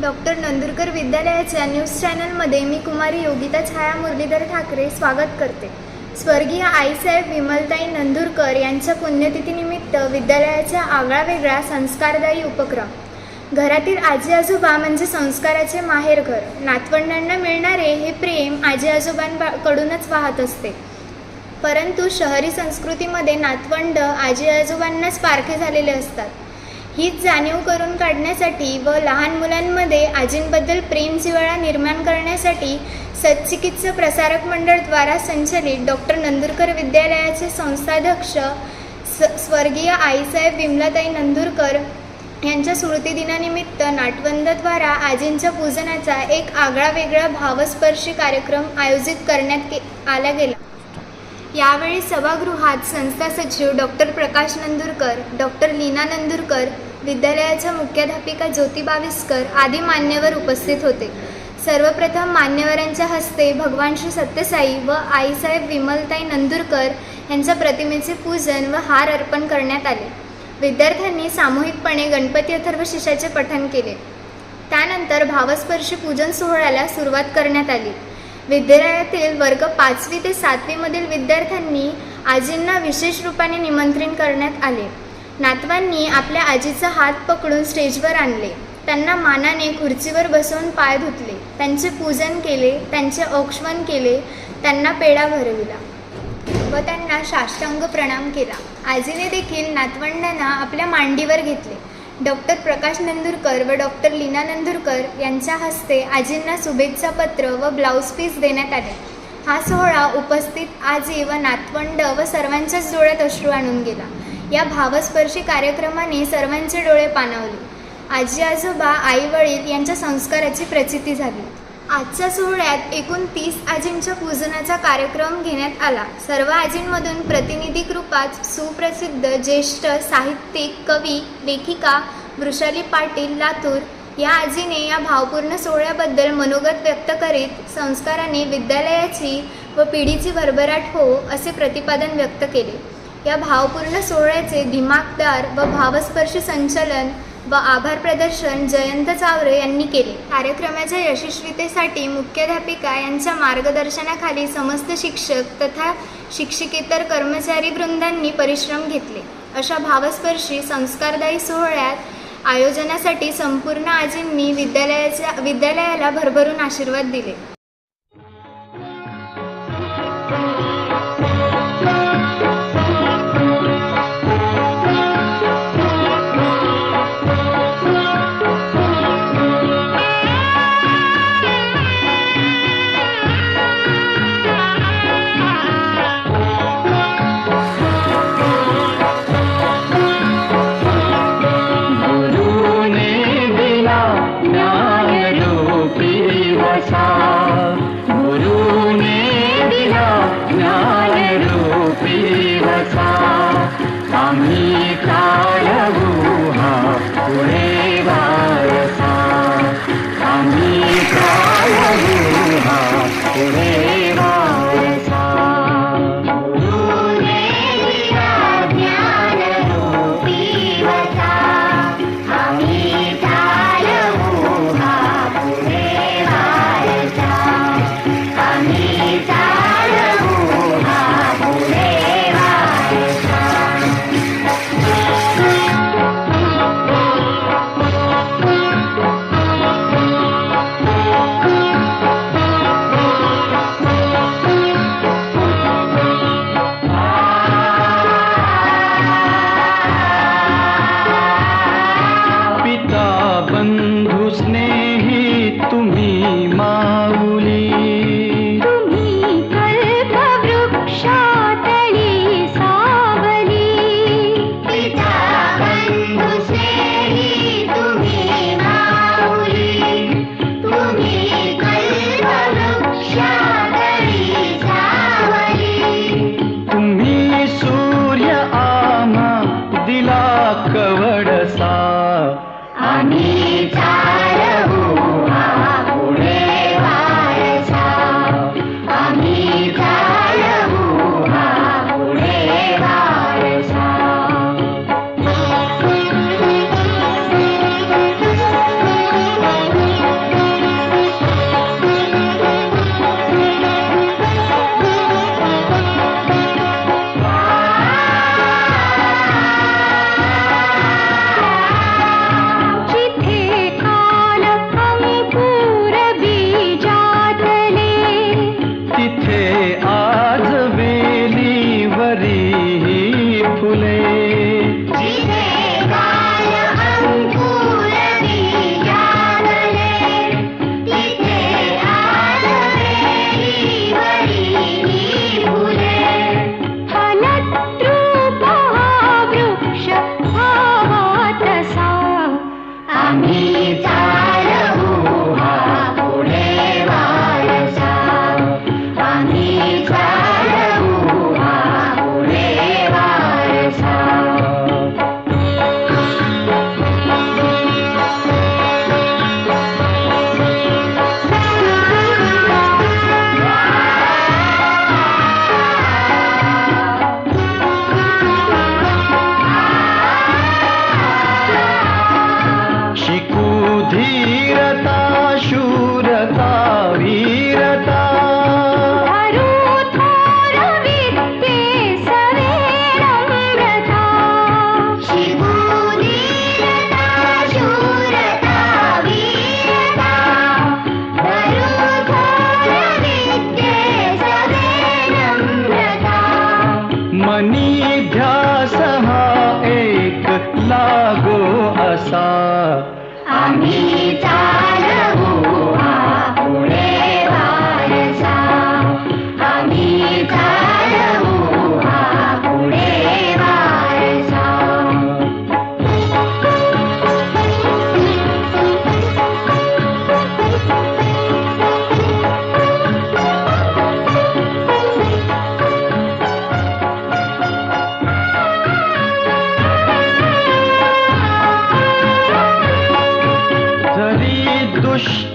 Doctor Nandurkar विद्यालयाच्या news चॅनलमध्ये मी कुमारी योगिता छाया मुरलीधर ठाकरे स्वागत करते। स्वर्गीय आईसाहेब विमलताई नंदुरकर यांच्या पुण्यतिथीनिमित्त विद्यालयाचा आगळावेगळा संस्कारदायी उपक्रम। घरातील आजी आजोबा म्हणजे संस्काराचे माहेरघर। नातवंडांना मिळणारे हे प्रेम आजी आजोबांकडूनच वाहत असते, परंतु शहरी संस्कृतीमध्ये नातवंड आजी आजोबांनाच पारखे झालेले असतात। हीच जाणीव करून काढण्यासाठी व लहान मुलांमध्ये आजींबद्दल प्रेम जिव्हाळा निर्माण करण्यासाठी सच्चिकित्सा प्रसारक मंडळ द्वारा संचलित डॉक्टर नंदुरकर विद्यालयाचे संस्थाध्यक्ष स्वर्गीय आईसाहेब विमलाताई नंदुरकर यांच्या स्मृतिदिनानिमित्त नातवंडांद्वारा आजींच्या पूजनाचा एक आगळावेगळा भावस्पर्शी कार्यक्रम आयोजित करण्यात आला गेला। यावेळी सभागृहात संस्था सचिव डॉक्टर प्रकाश नंदुरकर, डॉक्टर लीना नंदुरकर, विद्यालयाच्या मुख्याध्यापिका ज्योती बाविस्कर आदी मान्यवर उपस्थित होते। सर्वप्रथम मान्यवरांच्या हस्ते भगवान श्री सत्यसाई व आईसाहेब विमलताई नंदुरकर यांच्या प्रतिमेचे पूजन व हार अर्पण करण्यात आले। विद्यार्थ्यांनी सामूहिकपणे गणपती अथर्वशीर्षाचे पठण केले। त्यानंतर भावस्पर्शी पूजन सोहळ्याला सुरुवात करण्यात आली। विद्यालयातील वर्ग 5वी ते 7वी मधील विद्यार्थ्यांनी आजींना विशेष रूपाने निमंत्रण करण्यात आले। नातवांनी आपल्या आजीचा हात पकडून स्टेजवर आणले, त्यांना मानाने खुर्चीवर बसवून पाय धुतले, त्यांचे पूजन केले, त्यांचे औक्षण केले, त्यांना पेढा भरविला व त्यांना साष्टांग प्रणाम केला। आजीने देखील नातवंडांना आपल्या मांडीवर घेतले। डॉक्टर प्रकाश नंदुरकर व डॉक्टर लीना नंदुरकर यांच्या हस्ते आजींना शुभेच्छा पत्र व ब्लाऊज पीस देण्यात आले। हा सोहळा उपस्थित आजी व नातवंड व सर्वांच्याच डोळ्यात अश्रू आणून गेला। या भावस्पर्शी कार्यक्रमाने सर्वांचे डोळे पाणावले। आजी आजोबा आई वडील यांच्या संस्काराची प्रचिती झाली। आजच्या सोहळ्यात एकूण 30 आजींच्या पूजनाचा कार्यक्रम घेण्यात आला। सर्व आजींमधून प्रातिनिधिक रूपात सुप्रसिद्ध ज्येष्ठ साहित्यिक, कवी, लेखिका वृषाली पाटील लातूर या आजीने या भावपूर्ण सोहळ्याबद्दल मनोगत व्यक्त करीत संस्काराने विद्यालयाची व पिढीची भरभराट हो असे प्रतिपादन व्यक्त केले। या भावपूर्ण सोहळ्याचे दिमाखदार व भावस्पर्शी संचलन व आभार प्रदर्शन जयंत चावरे यांनी केले। कार्यक्रमाच्या यशस्वीतेसाठी मुख्याध्यापिका यांच्या मार्गदर्शनाखाली समस्त शिक्षक तथा शिक्षकेतर कर्मचारी वृंदांनी परिश्रम घेतले। अशा भावस्पर्शी संस्कारदायी सोहळ्यात आयोजनासाठी संपूर्ण आजींनी विद्यालयाला भरभरून आशीर्वाद दिले। न्याय रूपी वसा धीरता शूरता वीरता मनी ध्यास हा एक लागो असा आम्ही चालवू हा पुढे वारसा आम्ही चालवू हा पुढे वारसा जरी दुष्ट